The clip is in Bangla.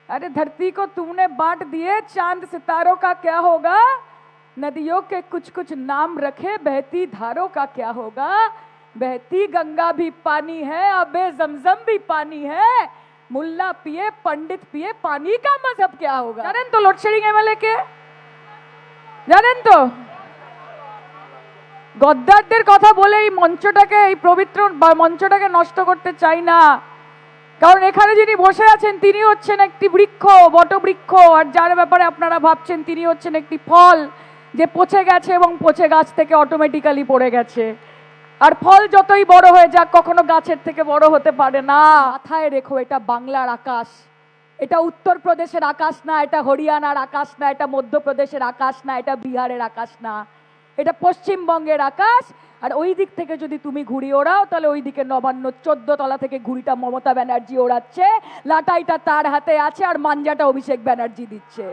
अरे धरती को तुमने बांट दिए, चांद सितारों का क्या होगा? नदियों के कुछ कुछ नाम रखे, बहती धारों का क्या होगा? बहती गंगा भी पानी है, अबे जमजम भी पानी है, मुल्ला पिए पंडित पिए, पानी का मजहब क्या होगा? জানেন তো লোডশেডিং এমএলএ কে? জানেন তো? গদ্দারদের কথা বলে এই মঞ্চটাকে, এই পবিত্র মঞ্চটাকে নষ্ট করতে চাই না, কারণ এখানে যিনি বসে আছেন তিনি হচ্ছেন একটি বৃক্ষ, বটবৃক্ষ, আর যার ব্যাপারে আপনারা ভাবছেন তিনি হচ্ছেন একটি ফল যে পচে গেছে এবং পচে গাছ থেকে অটোমেটিক্যালি পড়ে গেছে। আর ফল যতই বড় হয়ে যাক কখনো গাছের থেকে বড় হতে পারে না। মাথায় রেখো, এটা বাংলার আকাশ, এটা উত্তরপ্রদেশের আকাশ না, এটা হরিয়ানার আকাশ না, এটা মধ্যপ্রদেশের আকাশ না, এটা বিহারের আকাশ না, এটা পশ্চিমবঙ্গের আকাশ। আর ওই দিক থেকে যদি তুমি ঘুড়ি ওড়াও তাহলে ওই দিকে নবান্ন 14 তলা থেকে ঘুড়িটা মমতা ব্যানার্জি ওড়াচ্ছে, লাটাইটা তার হাতে আছে আর মাঞ্জাটা অভিষেক ব্যানার্জি দিচ্ছে।